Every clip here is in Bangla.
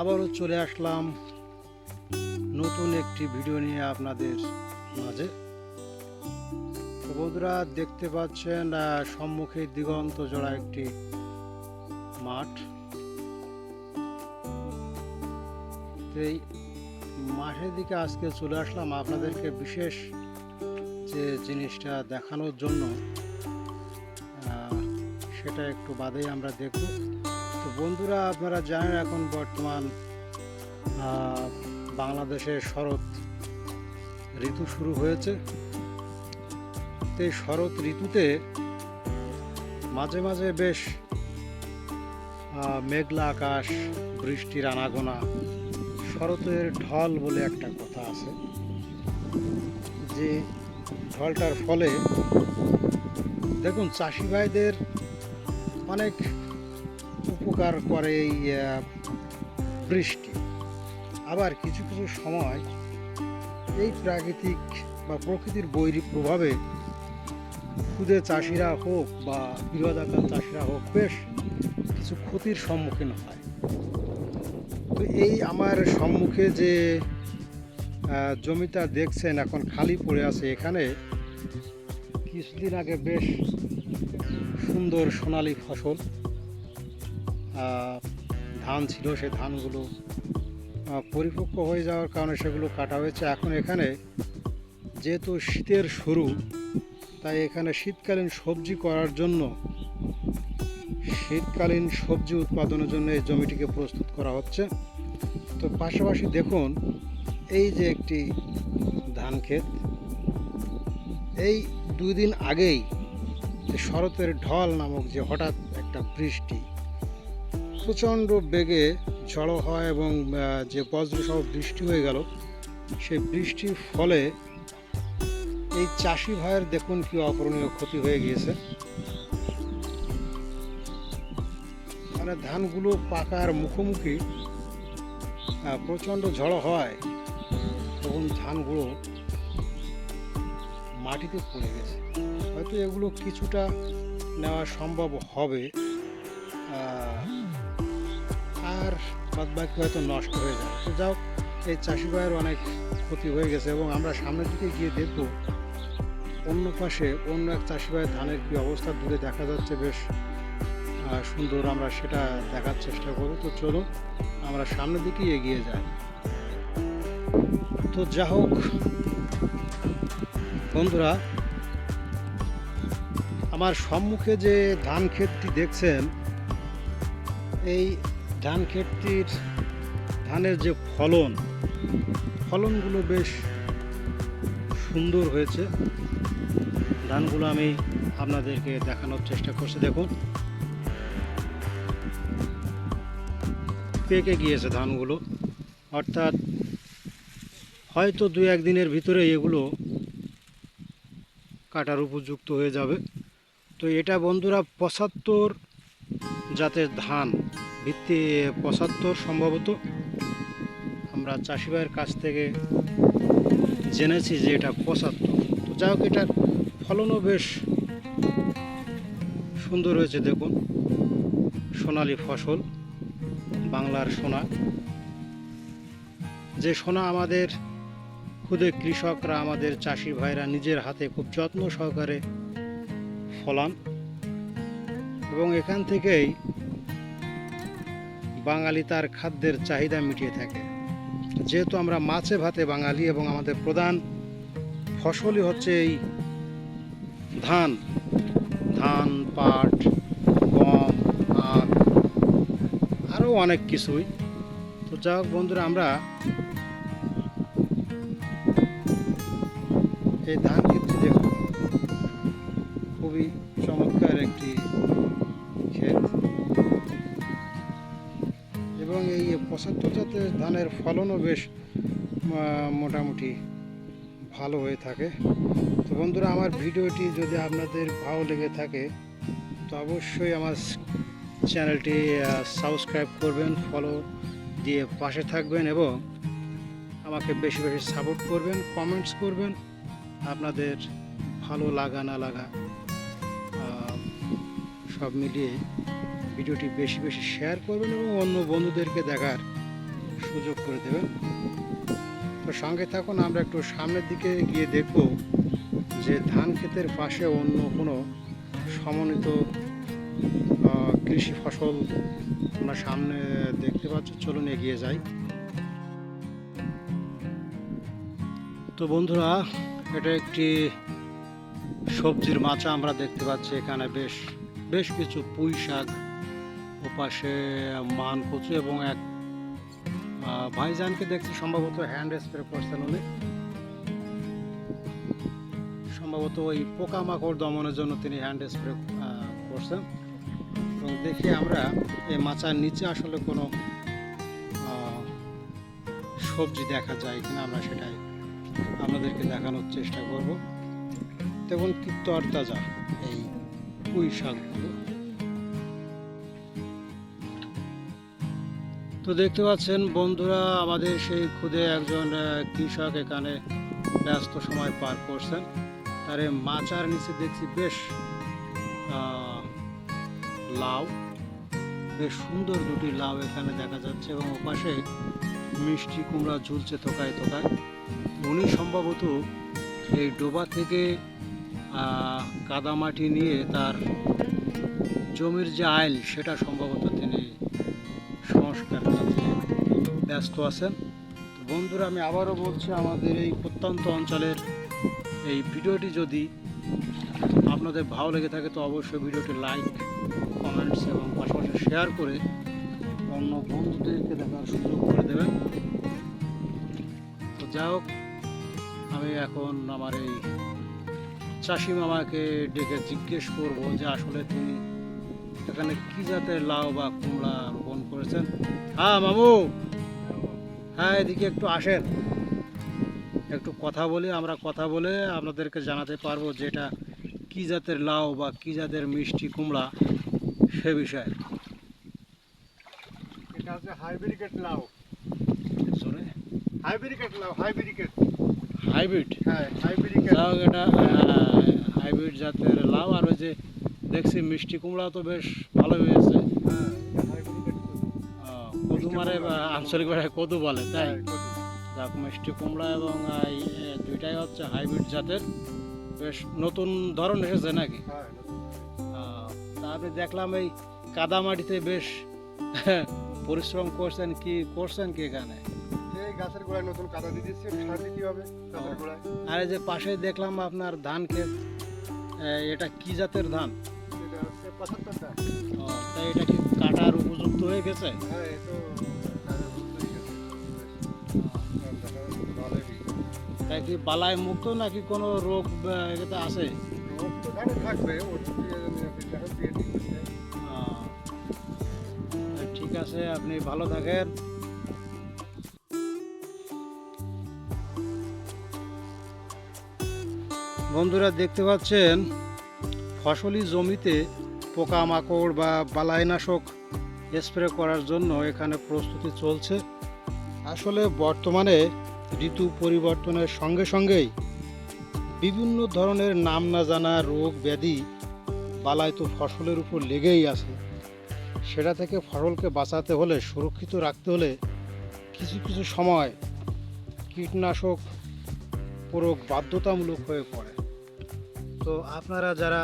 আবারও চলে আসলাম নতুন একটি ভিডিও নিয়ে আপনাদের মাঝে। তো বন্ধুরা, দেখতে পাচ্ছেন সম্মুখে দিগন্ত জোড়া একটি মাঠ। এই মাঠের দিকে আজকে চলে আসলাম আপনাদেরকে বিশেষ যে জিনিসটা দেখানোর জন্য, সেটা একটু বাদেই আমরা দেখব। তো বন্ধুরা, আপনারা জানেন এখন বর্তমান বাংলাদেশে শরৎ ঋতু শুরু হয়েছে। তো এই শরৎ ঋতুতে মাঝে মাঝে বেশ মেঘলা আকাশ, বৃষ্টির আনাগোনা, শরতের ঢল বলে একটা কথা আছে, যে ঢলটার ফলে দেখুন চাষি ভাইদের অনেক উপকার করে এই বৃষ্টি। আবার কিছু কিছু সময় এই প্রাকৃতিক বা প্রকৃতির বৈরী প্রভাবে ক্ষুদে চাষিরা হোক বা বৃহদাকার চাষিরা হোক বেশ কিছু ক্ষতির সম্মুখীন হয়। তো এই আমার সম্মুখে যে জমিটা দেখছেন এখন খালি পড়ে আছে, এখানে কিছুদিন আগে বেশ সুন্দর সোনালী ফসল ধান ছিল। সেই ধানগুলো পরিপক্ক হয়ে যাওয়ার কারণে সেগুলো কাটা হয়েছে। এখন এখানে যেহেতু শীতের শুরু, তাই এখানে শীতকালীন সবজি করার জন্য, শীতকালীন সবজি উৎপাদনের জন্য এই জমিটিকে প্রস্তুত করা হচ্ছে। তো পাশাপাশি দেখুন এই যে একটি ধান ক্ষেত, এই 2 দিন আগেই যে শরতের ঢল নামক যে হঠাৎ একটা বৃষ্টি, প্রচণ্ড বেগে ঝড়ো হয় এবং যে বজ্রসহ বৃষ্টি হয়ে গেল, সেই বৃষ্টির ফলে এই চাষি ভাইয়ের দেখুন কি অপূরণীয় ক্ষতি হয়ে গিয়েছে। মানে ধানগুলো পাকার মুখোমুখি প্রচণ্ড ঝড়ো হয়, তখন ধানগুলো মাটিতে পড়ে গেছে। হয়তো এগুলো কিছুটা নেওয়া সম্ভব হবে, আর বাদবাকি হয়তো নষ্ট হয়ে যাবে। তো যাও, এই চাষি ভাইয়ের অনেক ক্ষতি হয়ে গেছে। এবং আমরা সামনের দিকে গিয়ে দেখব অন্য পাশে অন্য এক চাষি ভাইয়ের ধানের কী অবস্থা দূরে দেখা যাচ্ছে, বেশ সুন্দর। আমরা সেটা দেখার চেষ্টা করব। তো চলুন আমরা সামনের দিকেই এগিয়ে যাই। তো যা হোক বন্ধুরা, আমার সম্মুখে যে ধান ক্ষেতটি দেখছেন, এই ধান ক্ষেতটির ধানের যে ফলনগুলো বেশ সুন্দর হয়েছে। ধানগুলো আমি আপনাদেরকে দেখানোর চেষ্টা করছি। দেখুন পেকে গিয়েছে ধানগুলো, অর্থাৎ হয়তো 2-1 দিনের ভিতরে এগুলো কাটার উপযুক্ত হয়ে যাবে। তো এটা বন্ধুরা 75 জাতের ধান, ভিত্তি 75 সম্ভবত। আমরা চাষি ভাইয়ের কাছ থেকে জেনেছি যে এটা 75। তো যাই হোক, এটার ফলনও বেশ সুন্দর হয়েছে। দেখুন সোনালী ফসল, বাংলার সোনা, যে সোনা আমাদের ক্ষুদে কৃষকরা, আমাদের চাষি ভাইরা নিজের হাতে খুব যত্ন সহকারে ফলান, এবং এখান থেকেই বাঙালি তার খাদ্যের চাহিদা মিটিয়ে থাকে। যেহেতু আমরা মাছে ভাতে বাঙালি এবং আমাদের প্রধান ফসলই হচ্ছে এই ধান, পাট, গম, আখ, আরও অনেক কিছুই। তো যাই হোক বন্ধুরা, আমরা এই ধান ক্ষেতটি দেখুন, খুবই চমৎকার একটি ক্ষেত, এবং এই 75 জাতের ধানের ফলনও বেশ মোটামুটি ভালো হয়ে থাকে। তো বন্ধুরা, আমার ভিডিওটি যদি আপনাদের ভালো লেগে থাকে তো অবশ্যই আমার চ্যানেলটি সাবস্ক্রাইব করবেন, ফলো দিয়ে পাশে থাকবেন এবং আমাকে বেশি বেশি সাপোর্ট করবেন, কমেন্টস করবেন। আপনাদের ভালো লাগা না লাগা সব মিলিয়ে ভিডিওটি বেশি বেশি শেয়ার করবেন এবং অন্য বন্ধুদেরকে দেখার সুযোগ করে দেবেন। তো সঙ্গে থাকুন, আমরা একটু সামনের দিকে গিয়ে দেখব যে ধান ক্ষেতের পাশে অন্য কোনো সমন্বিত কৃষি ফসল আমরা সামনে দেখতে পাচ্ছি। চলুন এগিয়ে যাই। তো বন্ধুরা, এটা একটি সবজির মাচা আমরা দেখতে পাচ্ছি। এখানে বেশ কিছু পুঁই শাক, ওপাশে মান কচু এবং এক ভাইজানকে দেখছি সম্ভবত হ্যান্ড স্প্রে করছেন উনি, সম্ভবত ওই পোকামাকড় দমনের জন্য তিনি হ্যান্ড স্প্রে করছেন। এবং দেখি আমরা এই মাচার নিচে আসলে কোনো সবজি দেখা যায় কিনা, আমরা সেটাই আপনাদেরকে দেখানোর চেষ্টা করব। দেখুন কি তরতাজা এই পুঁই শাকগুলো। তো দেখতে পাচ্ছেন বন্ধুরা, আমাদের সেই খুদে একজন কৃষক এখানে ব্যস্ত সময় পার করছেন। তার এই মাচার নিচে দেখছি বেশ লাউ, বেশ সুন্দর দুটি লাউ এখানে দেখা যাচ্ছে এবং ওপাশে মিষ্টি কুমড়া ঝুলছে থোকায় থোকায়। উনি সম্ভবত এই ডোবা থেকে কাদামাটি নিয়ে তার জমির যে আইল সেটা সম্ভবত তিনি সংস্কার কাজে ব্যস্ত আছেন। তো বন্ধুরা, আমি আবারও বলছি, আমাদের এই প্রত্যন্ত অঞ্চলের এই ভিডিওটি যদি আপনাদের ভালো লেগে থাকে তো অবশ্যই ভিডিওটি লাইক, কমেন্টস এবং পাশাপাশি শেয়ার করে অন্য বন্ধুদেরকে দেখার সুযোগ করে দেবেন। তো যাই হোক, আমি এখন আমার এই চাষি মামাকে ডেকে জিজ্ঞেস করব যে আসলে তিনি এখানে কি জাতের লাউ বা কুমড়া রোপণ করেছেন। হ্যাঁ মামু, হ্যাঁ এদিকে একটু আসেন, একটু কথা বলি। আমরা কথা বলে আপনাদেরকে জানাতে পারবো যে এটা কি জাতের লাউ বা কি জাতের মিষ্টি কুমড়া সে বিষয়ে। এটা হচ্ছে হাইব্রিড লাউ। সরে হাইব্রিড লাউ, হাইব্রিড। হাইব্রিড? হ্যাঁ হাইব্রিড লাউ। এটা হাইব্রিড জাতের লাউ। আর ওই যে দেখছি মিষ্টি কুমড়া তো বেশ ভালো হয়েছে। কদু মারে আঞ্চলিক ভাষায় কদু বলে, তাই? যাক, মিষ্টি কুমড়া এবং দুইটাই হচ্ছে হাইব্রিড জাতের। বেশ নতুন ধরন এসেছে নাকি? তারপরে দেখলাম এই কাদামাটিতে বেশ পরিশ্রম করছেন কি এখানে? এই গাছের গোড়ায় নতুন কাদা দিয়ে দিচ্ছি, সার দিতে হবে গাছের গোড়ায়। আর এই যে পাশে দেখলাম আপনার ধান ক্ষেত, এটা কি জাতের ধান? এটা হচ্ছে 75টা। তাই এটা কি কাটার উপযুক্ত হয়ে গেছে? হ্যাঁ, এই তো তাই কি বালাই মুক্ত নাকি কোনো রোগ এটাতে আছে? রোগ তো ধানে থাকবে, ওষুধ দিয়ে দিচ্ছে। ঠিক আছে, আপনি ভালো থাকেন। বন্ধুরা দেখতে পাচ্ছেন ফসলি জমিতে পোকামাকড় বা বালাইনাশক স্প্রে করার জন্য এখানে প্রস্তুতি চলছে। আসলে বর্তমানে ঋতু পরিবর্তনের সঙ্গে সঙ্গেই বিভিন্ন ধরনের নাম না জানা রোগ ব্যাধি বালাই তো ফসলের উপর লেগেই আছে। সেটা থেকে ফসলকে বাঁচাতে হলে, সুরক্ষিত রাখতে হলে কিছু কিছু সময় কীটনাশক প্রয়োগ বাধ্যতামূলক হয়ে পড়ে। তো আপনারা যারা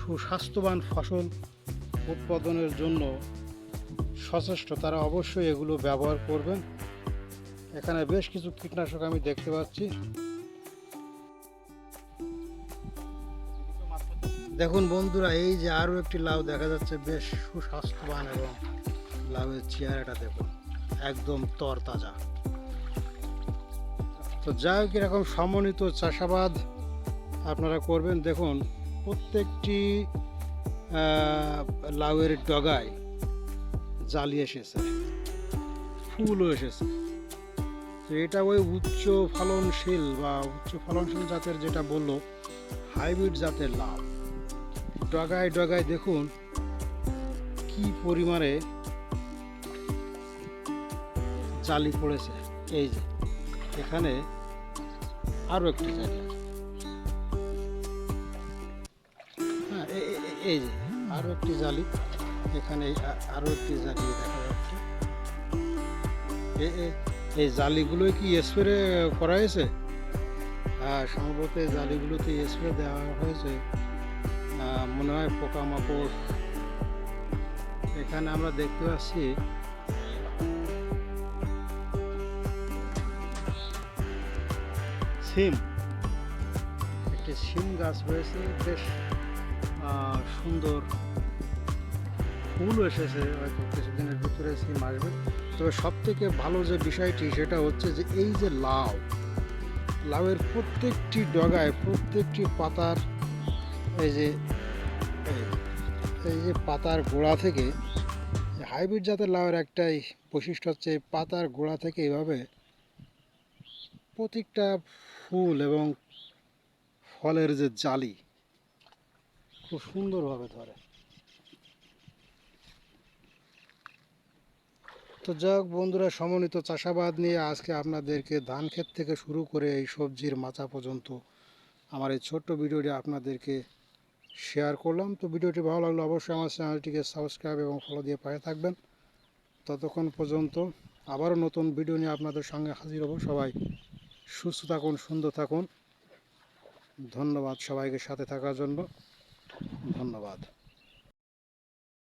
সুস্বাস্থ্যবান ফসল উৎপাদনের জন্য সচেষ্ট, তারা অবশ্যই এগুলো ব্যবহার করবেন। এখানে বেশ কিছু কীটনাশক আমি দেখতে পাচ্ছি। দেখুন বন্ধুরা, এই যে আরও একটি লাউ দেখা যাচ্ছে, বেশ সুস্বাস্থ্যবান এবং লাউয়ের চেহারাটা দেখুন, একদম তরতাজা। তো যাই হোক, এরকম সমন্বিত চাষাবাদ আপনারা করবেন। দেখুন প্রত্যেকটি লাউয়ের ডগায় জালি এসেছে, ফুলও এসেছে। তো এটা ওই উচ্চ ফলনশীল জাতের, যেটা বললো হাইব্রিড জাতের লাউ। ডগায় ডগায় দেখুন কি পরিমাণে জালি পড়েছে। এই যে এখানে আরও একটি জায়গা, হ্যাঁ এই যে আরও একটি জালি, এখানে আরও একটি জালি দেখা যাচ্ছে। এই জালিগুলো কি স্প্রে করা হয়েছে? হ্যাঁ, সম্ভবত এই জালিগুলোতে স্প্রে দেওয়া হয়েছে, মনে হয় পোকামাকড়। এখানে আমরা দেখতে পাচ্ছি সিম, একটি সিম গাছ রয়েছে, বেশ সুন্দর ফুল এসেছে, হয়তো কিছুদিনের ভিতরে সিম আসবে। তবে সব থেকে ভালো যে বিষয়টি সেটা হচ্ছে যে এই যে লাউয়ের প্রত্যেকটি ডগায়, প্রত্যেকটি পাতার এই যে এই যে পাতার গোড়া থেকে, হাইব্রিড জাতের লাউয়ের একটাই বৈশিষ্ট্য হচ্ছে এই পাতার গোড়া থেকে এইভাবে প্রত্যেকটা ফুল এবং ফলের যে জালি খুব সুন্দরভাবে ধরে। তো যাই হোক বন্ধুরা, সমন্বিত চাষাবাদ নিয়ে আজকে আপনাদেরকে ধান ক্ষেত থেকে শুরু করে এই সবজির মাচা পর্যন্ত আমার এই ছোট্ট ভিডিওটি আপনাদেরকে শেয়ার করলাম। তো ভিডিওটি ভালো লাগলে অবশ্যই আমার চ্যানেলটিকে সাবস্ক্রাইব এবং ফলো দিয়ে পাশে থাকবেন। ততক্ষণ পর্যন্ত আবারও নতুন ভিডিও নিয়ে আপনাদের সঙ্গে হাজির হব। সবাই সুস্থ থাকুন, সুন্দর থাকুন। ধন্যবাদ সবাইকে সাথে থাকার জন্য। ধন্যবাদ।